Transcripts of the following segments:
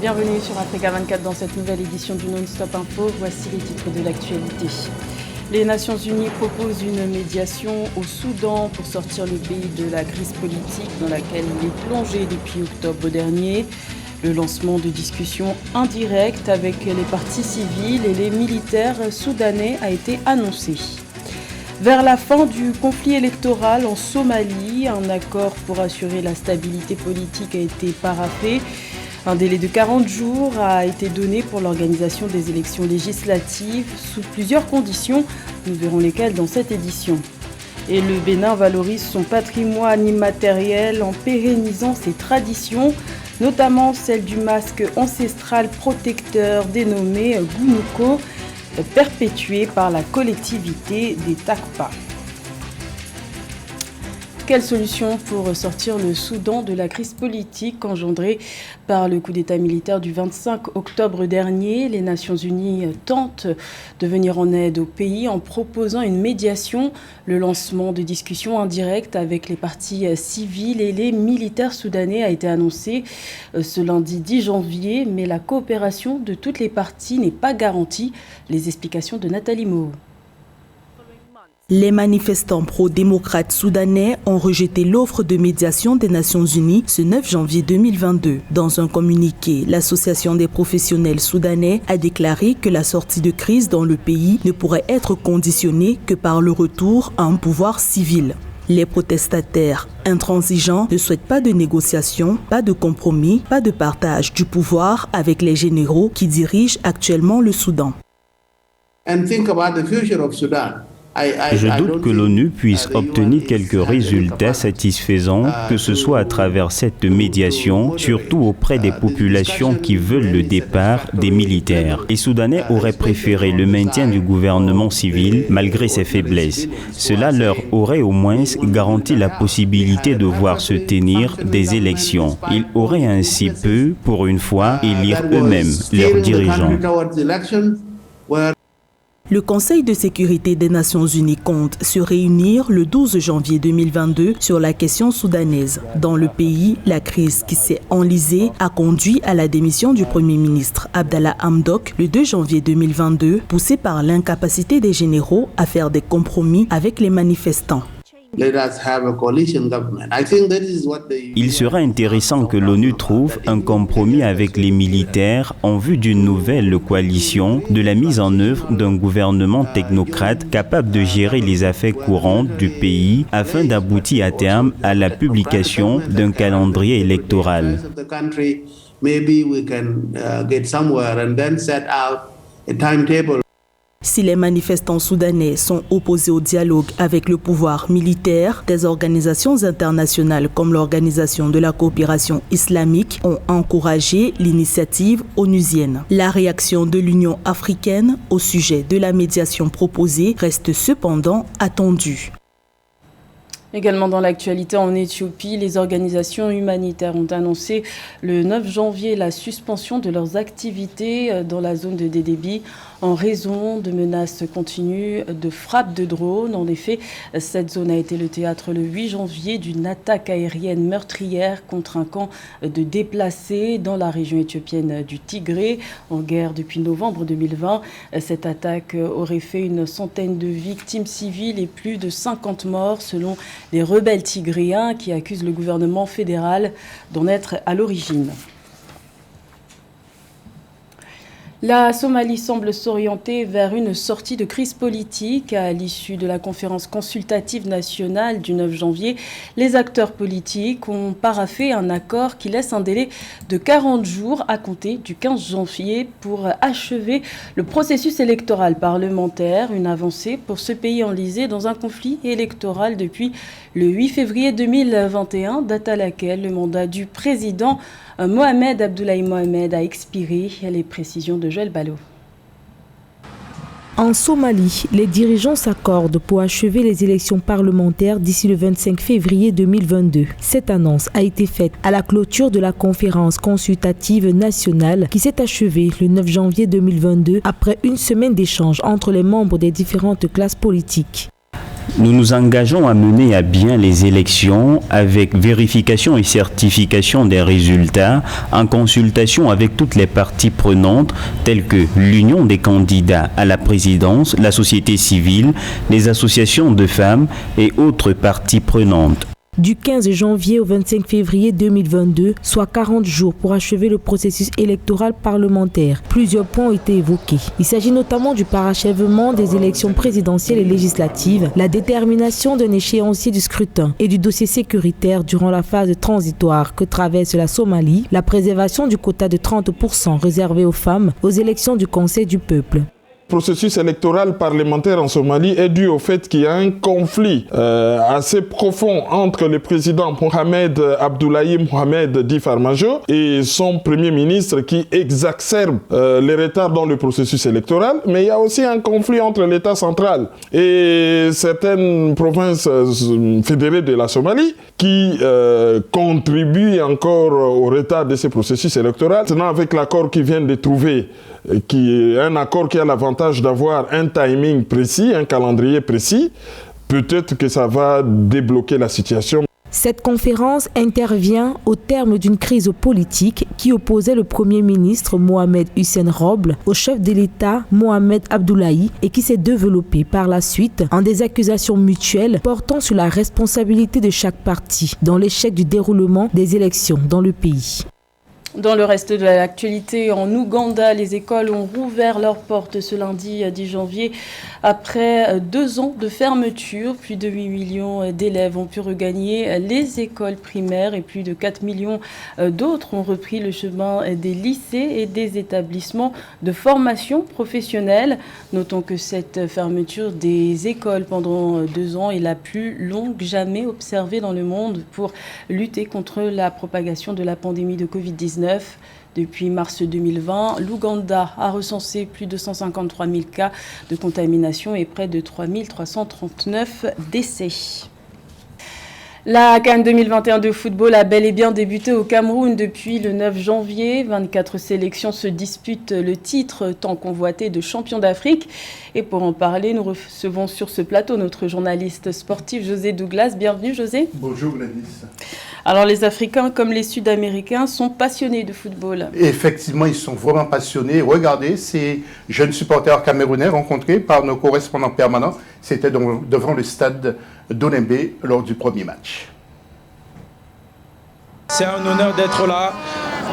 Bienvenue sur Africa 24 dans cette nouvelle édition du Non-Stop Info. Voici les titres de l'actualité. Les Nations Unies proposent une médiation au Soudan pour sortir le pays de la crise politique dans laquelle il est plongé depuis octobre dernier. Le lancement de discussions indirectes avec les partis civils et les militaires soudanais a été annoncé. Vers la fin du conflit électoral en Somalie, un accord pour assurer la stabilité politique a été paraphé. Un délai de 40 jours a été donné pour l'organisation des élections législatives sous plusieurs conditions. Nous verrons lesquelles dans cette édition. Et le Bénin valorise son patrimoine immatériel en pérennisant ses traditions, notamment celle du masque ancestral protecteur dénommé Gounuko, perpétué par la collectivité des Takpa. Quelle solution pour sortir le Soudan de la crise politique engendrée par le coup d'État militaire du 25 octobre dernier? Les Nations Unies tentent de venir en aide au pays en proposant une médiation. Le lancement de discussions indirectes avec les partis civils et les militaires soudanais a été annoncé ce lundi 10 janvier, mais la coopération de toutes les parties n'est pas garantie. Les explications de Nathalie Moho. Les manifestants pro-démocrates soudanais ont rejeté l'offre de médiation des Nations Unies ce 9 janvier 2022. Dans un communiqué, l'Association des professionnels soudanais a déclaré que la sortie de crise dans le pays ne pourrait être conditionnée que par le retour à un pouvoir civil. Les protestataires intransigeants ne souhaitent pas de négociations, pas de compromis, pas de partage du pouvoir avec les généraux qui dirigent actuellement le Soudan. Je doute que l'ONU puisse obtenir quelques résultats satisfaisants, que ce soit à travers cette médiation, surtout auprès des populations qui veulent le départ des militaires. Les Soudanais auraient préféré le maintien du gouvernement civil malgré ses faiblesses. Cela leur aurait au moins garanti la possibilité de voir se tenir des élections. Ils auraient ainsi pu, pour une fois, élire eux-mêmes leurs dirigeants. Le Conseil de sécurité des Nations Unies compte se réunir le 12 janvier 2022 sur la question soudanaise. Dans le pays, la crise qui s'est enlisée a conduit à la démission du Premier ministre Abdallah Hamdok le 2 janvier 2022, poussé par l'incapacité des généraux à faire des compromis avec les manifestants. Il sera intéressant que l'ONU trouve un compromis avec les militaires en vue d'une nouvelle coalition, de la mise en œuvre d'un gouvernement technocrate capable de gérer les affaires courantes du pays afin d'aboutir à terme à la publication d'un calendrier électoral. Si les manifestants soudanais sont opposés au dialogue avec le pouvoir militaire, des organisations internationales comme l'Organisation de la coopération islamique ont encouragé l'initiative onusienne. La réaction de l'Union africaine au sujet de la médiation proposée reste cependant attendue. Également dans l'actualité en Éthiopie, les organisations humanitaires ont annoncé le 9 janvier la suspension de leurs activités dans la zone de Dédébi en raison de menaces continues de frappes de drones. En effet, cette zone a été le théâtre le 8 janvier d'une attaque aérienne meurtrière contre un camp de déplacés dans la région éthiopienne du Tigré, en guerre depuis novembre 2020. Cette attaque aurait fait une centaine de victimes civiles et plus de 50 morts selon les rebelles tigréens qui accusent le gouvernement fédéral d'en être à l'origine. La Somalie semble s'orienter vers une sortie de crise politique. À l'issue de la conférence consultative nationale du 9 janvier, les acteurs politiques ont paraphé un accord qui laisse un délai de 40 jours à compter du 15 janvier pour achever le processus électoral parlementaire. Une avancée pour ce pays enlisé dans un conflit électoral depuis le 8 février 2021, date à laquelle le mandat du président Mohamed Abdoulaye Mohamed a expiré. Les précisions de Joël Ballot. En Somalie, les dirigeants s'accordent pour achever les élections parlementaires d'ici le 25 février 2022. Cette annonce a été faite à la clôture de la conférence consultative nationale qui s'est achevée le 9 janvier 2022 après une semaine d'échanges entre les membres des différentes classes politiques. Nous nous engageons à mener à bien les élections avec vérification et certification des résultats en consultation avec toutes les parties prenantes telles que l'Union des candidats à la présidence, la société civile, les associations de femmes et autres parties prenantes. Du 15 janvier au 25 février 2022, soit 40 jours pour achever le processus électoral parlementaire. Plusieurs points ont été évoqués. Il s'agit notamment du parachèvement des élections présidentielles et législatives, la détermination d'un échéancier du scrutin et du dossier sécuritaire durant la phase transitoire que traverse la Somalie, la préservation du quota de 30% réservé aux femmes aux élections du Conseil du peuple. Le processus électoral parlementaire en Somalie est dû au fait qu'il y a un conflit assez profond entre le président Mohamed Abdullahi Mohamed dit Farmajo et son premier ministre qui exacerbe les retards dans le processus électoral. Mais il y a aussi un conflit entre l'État central et certaines provinces fédérées de la Somalie qui contribuent encore au retard de ce processus électoral. Sinon, avec l'accord qu'ils viennent de trouver, qui est un accord qui a l'avantage d'avoir un timing précis, un calendrier précis, peut-être que ça va débloquer la situation. Cette conférence intervient au terme d'une crise politique qui opposait le Premier ministre Mohamed Hussein Roble au chef de l'État Mohamed Abdullahi et qui s'est développée par la suite en des accusations mutuelles portant sur la responsabilité de chaque parti dans l'échec du déroulement des élections dans le pays. Dans le reste de l'actualité, en Ouganda, les écoles ont rouvert leurs portes ce lundi 10 janvier. Après 2 ans de fermeture, plus de 8 millions d'élèves ont pu regagner les écoles primaires et plus de 4 millions d'autres ont repris le chemin des lycées et des établissements de formation professionnelle. Notons que cette fermeture des écoles pendant 2 ans est la plus longue jamais observée dans le monde pour lutter contre la propagation de la pandémie de Covid-19. Depuis mars 2020, l'Ouganda a recensé plus de 153 000 cas de contamination et près de 3 339 décès. La CAN 2021 de football a bel et bien débuté au Cameroun depuis le 9 janvier. 24 sélections se disputent le titre tant convoité de champion d'Afrique. Et pour en parler, nous recevons sur ce plateau notre journaliste sportif José Douglas. Bienvenue José. Bonjour Gladys. Alors les Africains comme les Sud-Américains sont passionnés de football. Effectivement, ils sont vraiment passionnés. Regardez ces jeunes supporters camerounais rencontrés par nos correspondants permanents. C'était devant le stade d'Olembe lors du premier match. C'est un honneur d'être là.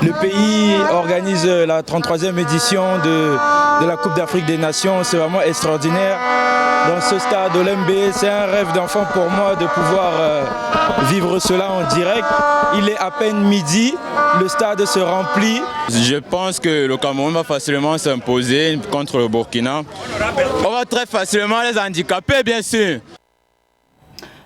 Le pays organise la 33e édition de la Coupe d'Afrique des Nations. C'est vraiment extraordinaire. Dans ce stade Olembe, c'est un rêve d'enfant pour moi de pouvoir vivre cela en direct. Il est à peine midi, le stade se remplit. Je pense que le Cameroun va facilement s'imposer contre le Burkina. On va très facilement les handicaper, bien sûr.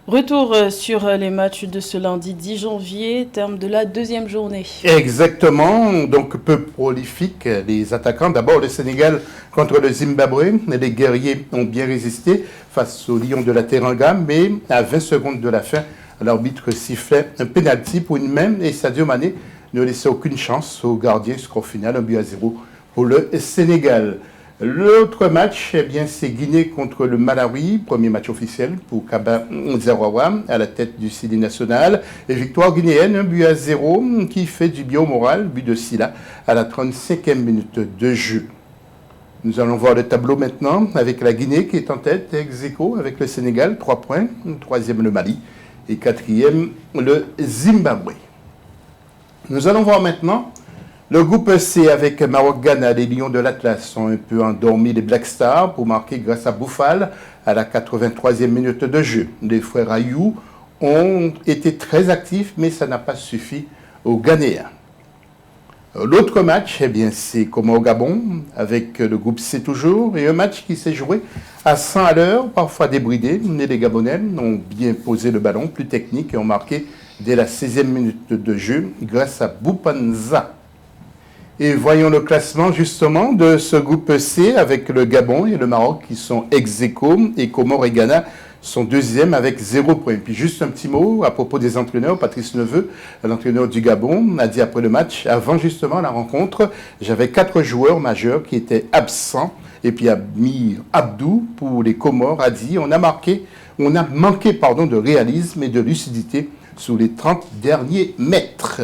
Retour sur les matchs de ce lundi 10 janvier, terme de la 2e journée. Exactement, donc peu prolifiques les attaquants. D'abord le Sénégal contre le Zimbabwe. Les guerriers ont bien résisté face aux Lions de la Teranga, mais à 20 secondes de la fin, l'arbitre sifflait un pénalty pour une main et Sadio Mané ne laissait aucune chance au gardien. Score final, 1-0 pour le Sénégal. L'autre match, eh bien, c'est Guinée contre le Malawi, premier match officiel pour Kaba Zerawa à la tête du Sidi national. Et victoire guinéenne, 1-0 qui fait du bien au moral, but de Silla à la 35e minute de jeu. Nous allons voir le tableau maintenant avec la Guinée qui est en tête, ex-aequo avec le Sénégal, 3 points, 3e le Mali et 4e le Zimbabwe. Nous allons voir maintenant le groupe C avec Maroc-Ghana. Les Lions de l'Atlas sont un peu endormis les Black Stars pour marquer grâce à Bouffal à la 83e minute de jeu. Les frères Ayou ont été très actifs, mais ça n'a pas suffi aux Ghanéens. L'autre match, eh bien, c'est Comores-Gabon avec le groupe C toujours, et un match qui s'est joué à 100 à l'heure, parfois débridé. Mais les Gabonais ont bien posé le ballon, plus technique, et ont marqué dès la 16e minute de jeu grâce à Boupanza. Et voyons le classement justement de ce groupe C avec le Gabon et le Maroc qui sont ex-aequo et Comores et Ghana sont 2e avec 0 point. Puis juste un petit mot à propos des entraîneurs. Patrice Neveu, l'entraîneur du Gabon, a dit après le match, avant justement la rencontre, j'avais 4 joueurs majeurs qui étaient absents. Et puis Amir Abdou pour les Comores a dit, on a marqué on a manqué de réalisme et de lucidité sur les 30 derniers mètres.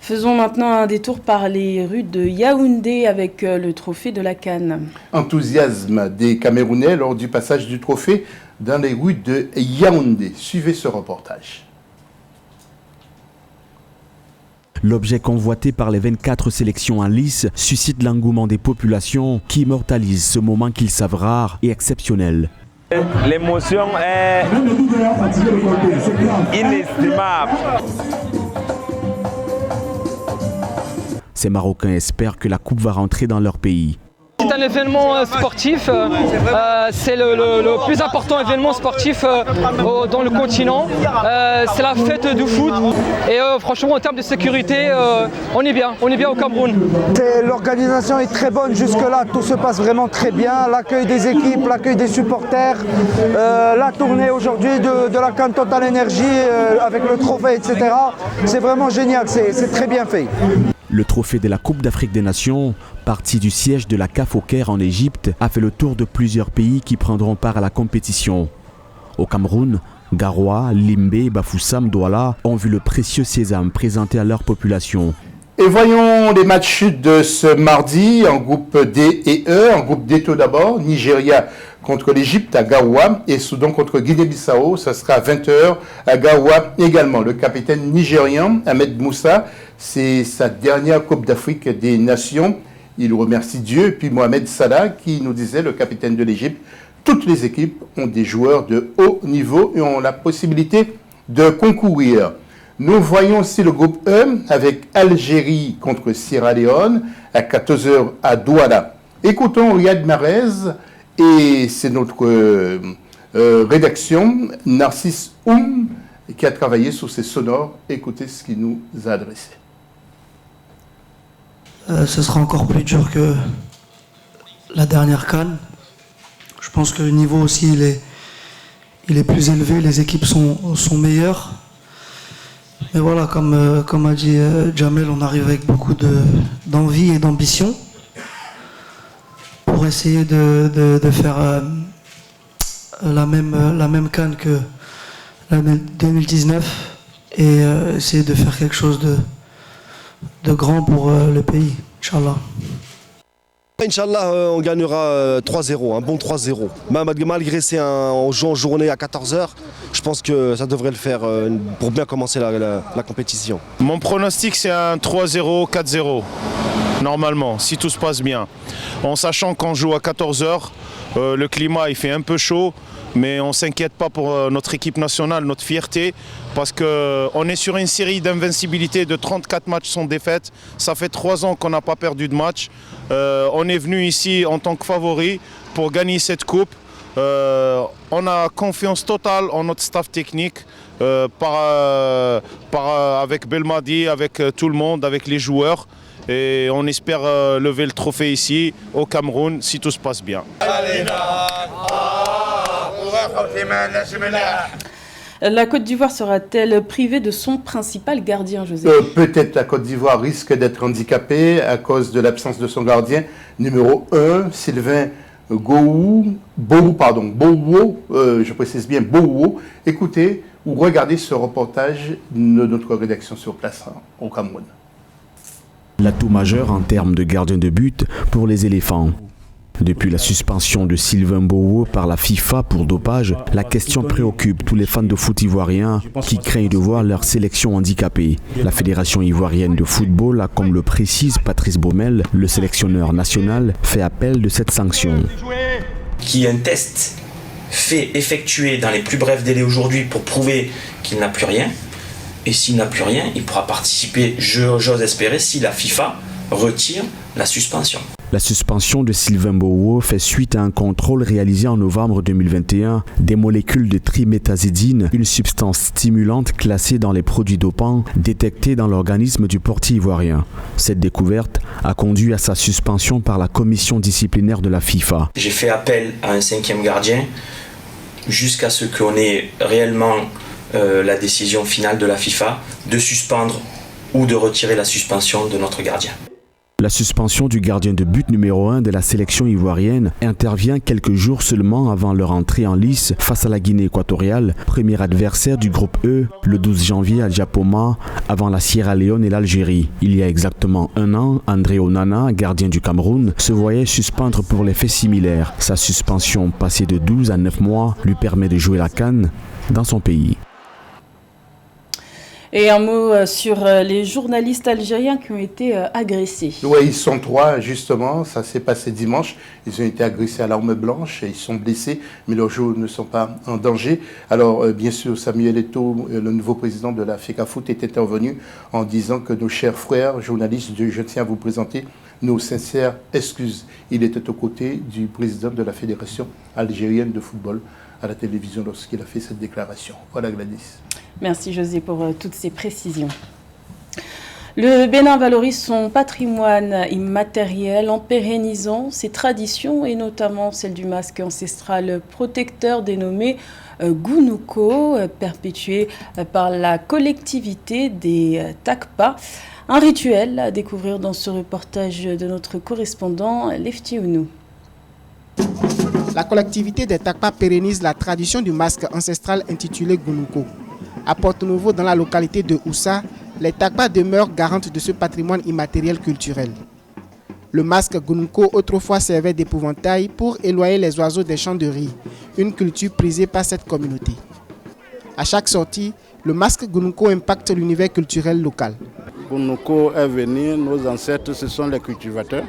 Faisons maintenant un détour par les rues de Yaoundé avec le trophée de la CAN. Enthousiasme des Camerounais lors du passage du trophée dans les rues de Yaoundé. Suivez ce reportage. L'objet convoité par les 24 sélections en lice suscite l'engouement des populations qui immortalisent ce moment qu'ils savent rare et exceptionnel. L'émotion est inestimable. Ces Marocains espèrent que la coupe va rentrer dans leur pays. C'est un événement sportif, c'est le plus important événement sportif dans le continent. C'est la fête du foot et franchement en termes de sécurité, on est bien au Cameroun. L'organisation est très bonne jusque-là, tout se passe vraiment très bien. L'accueil des équipes, l'accueil des supporters, la tournée aujourd'hui de la CAN Total Energy avec le trophée, etc. C'est vraiment génial, c'est très bien fait. Le trophée de la Coupe d'Afrique des Nations, parti du siège de la CAF au Caire en Égypte, a fait le tour de plusieurs pays qui prendront part à la compétition. Au Cameroun, Garoua, Limbé et Bafoussam Douala ont vu le précieux sésame présenté à leur population. Et voyons les matchs de ce mardi en groupe D et E. En groupe D tout d'abord, Nigeria contre l'Égypte à Garoua et Soudan contre Guinée-Bissau. Ça sera à 20h à Garoua également. Le capitaine nigérian Ahmed Moussa, c'est sa dernière Coupe d'Afrique des Nations. Il remercie Dieu. Et puis Mohamed Salah qui nous disait, le capitaine de l'Égypte, toutes les équipes ont des joueurs de haut niveau et ont la possibilité de concourir. Nous voyons aussi le groupe E avec Algérie contre Sierra Leone à 14h à Douala. Écoutons Riyad Mahrez et c'est notre rédaction, Narcisse Oum, qui a travaillé sur ces sonores. Écoutez ce qu'il nous a adressé. Ce sera encore plus dur que la dernière CAN. Je pense que le niveau aussi il est plus élevé, les équipes sont meilleures. Mais voilà, comme a dit Jamel, on arrive avec beaucoup d'envie et d'ambition pour essayer de faire la même CAN que l'année 2019 et essayer de faire quelque chose de grand pour le pays, Inch'Allah. Inch'Allah, on gagnera 3-0, un bon 3-0. Malgré on joue en journée à 14h, je pense que ça devrait le faire pour bien commencer la compétition. Mon pronostic, c'est un 3-0, 4-0, normalement, si tout se passe bien. En sachant qu'on joue à 14h, le climat il fait un peu chaud, mais on ne s'inquiète pas pour notre équipe nationale, notre fierté, parce qu'on est sur une série d'invincibilité de 34 matchs sans défaite. Ça fait 3 ans qu'on n'a pas perdu de match. On est venu ici en tant que favori pour gagner cette coupe. On a confiance totale en notre staff technique, avec Belmadi, avec tout le monde, avec les joueurs. Et on espère lever le trophée ici, au Cameroun, si tout se passe bien. La Côte d'Ivoire sera-t-elle privée de son principal gardien, José? Peut-être la Côte d'Ivoire risque d'être handicapée à cause de l'absence de son gardien numéro 1, Sylvain Bowo, je précise bien Bowo. Écoutez ou regardez ce reportage de notre rédaction sur place au Cameroun. L'atout majeur en termes de gardien de but pour les éléphants. Depuis la suspension de Sylvain Bowo par la FIFA pour dopage, la question préoccupe tous les fans de foot ivoiriens qui craignent de voir leur sélection handicapée. La Fédération ivoirienne de football a, comme le précise Patrice Baumel, le sélectionneur national, fait appel de cette sanction. Qu'il y ait un test effectué dans les plus brefs délais aujourd'hui pour prouver qu'il n'a plus rien. Et s'il n'a plus rien, il pourra participer, j'ose espérer, si la FIFA retire la suspension. La suspension de Sylvain Bowo fait suite à un contrôle réalisé en novembre 2021 des molécules de triméthazidine, une substance stimulante classée dans les produits dopants détectés dans l'organisme du portier ivoirien. Cette découverte a conduit à sa suspension par la commission disciplinaire de la FIFA. J'ai fait appel à un 5e gardien jusqu'à ce qu'on ait réellement la décision finale de la FIFA de suspendre ou de retirer la suspension de notre gardien. La suspension du gardien de but numéro 1 de la sélection ivoirienne intervient quelques jours seulement avant leur entrée en lice face à la Guinée équatoriale, premier adversaire du groupe E, le 12 janvier à Djapoma, avant la Sierra Leone et l'Algérie. Il y a exactement un an, André Onana, gardien du Cameroun, se voyait suspendre pour les faits similaires. Sa suspension, passée de 12 à 9 mois, lui permet de jouer la CAN dans son pays. Et un mot sur les journalistes algériens qui ont été agressés. Oui, ils sont 3 justement, ça s'est passé dimanche. Ils ont été agressés à l'arme blanche et ils sont blessés, mais leurs jours ne sont pas en danger. Alors bien sûr, Samuel Eto'o, le nouveau président de la FECAFOOT, est intervenu en disant que nos chers frères journalistes, je tiens à vous présenter nos sincères excuses. Il était aux côtés du président de la Fédération algérienne de football à la télévision lorsqu'il a fait cette déclaration. Voilà Gladys. Merci José pour toutes ces précisions. Le Bénin valorise son patrimoine immatériel en pérennisant ses traditions et notamment celle du masque ancestral protecteur dénommé Gounouko, perpétué par la collectivité des Takpa. Un rituel à découvrir dans ce reportage de notre correspondant Lefti Ounou. La collectivité des Takpa pérennise la tradition du masque ancestral intitulé Gounouko. À Porto-Novo, dans la localité de Oussa, les Takpa demeurent garantes de ce patrimoine immatériel culturel. Le masque Gounouko autrefois servait d'épouvantail pour éloigner les oiseaux des champs de riz, une culture prisée par cette communauté. À chaque sortie, le masque Gounouko impacte l'univers culturel local. Gounouko est venu, nos ancêtres, ce sont les cultivateurs.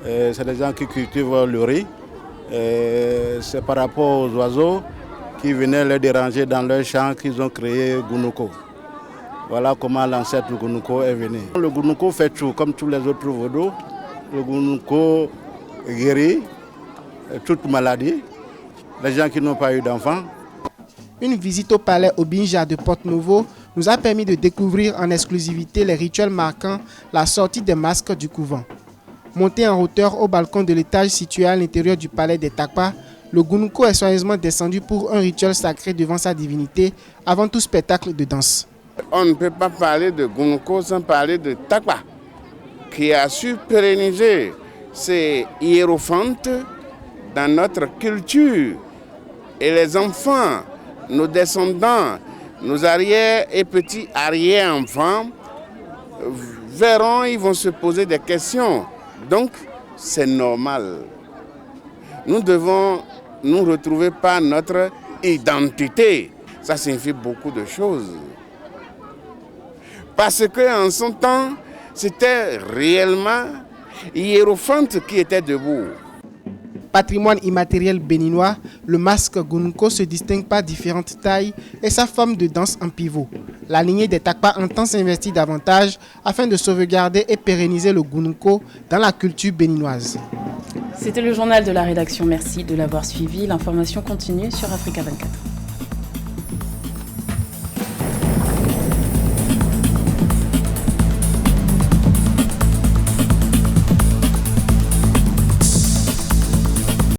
C'est des gens qui cultivent le riz. C'est par rapport aux oiseaux qui venaient les déranger dans leur champ qu'ils ont créé Gounouko. Voilà comment l'ancêtre Gounouko est venu. Le Gounouko fait tout, comme tous les autres vaudous. Le Gounouko guérit toute maladie. Les gens qui n'ont pas eu d'enfants. Une visite au palais Obinja de Porto-Novo nous a permis de découvrir en exclusivité les rituels marquant la sortie des masques du couvent. Monté en hauteur au balcon de l'étage situé à l'intérieur du palais des Takpa, le Gounouko est soigneusement descendu pour un rituel sacré devant sa divinité avant tout spectacle de danse. On ne peut pas parler de Gounouko sans parler de Takpa, qui a su pérenniser ces hiérophantes dans notre culture. Et les enfants, nos descendants, nos arrières et petits arrière-enfants verront, ils vont se poser des questions. Donc, c'est normal. Nous devons nous retrouver par notre identité. Ça signifie beaucoup de choses. Parce qu'en son temps, c'était réellement hiérophante qui était debout. Patrimoine immatériel béninois, le masque Gounouko se distingue par différentes tailles et sa forme de danse en pivot. La lignée des Takpa entend s'investir davantage afin de sauvegarder et pérenniser le Gounouko dans la culture béninoise. C'était le journal de la rédaction. Merci de l'avoir suivi. L'information continue sur Africa 24.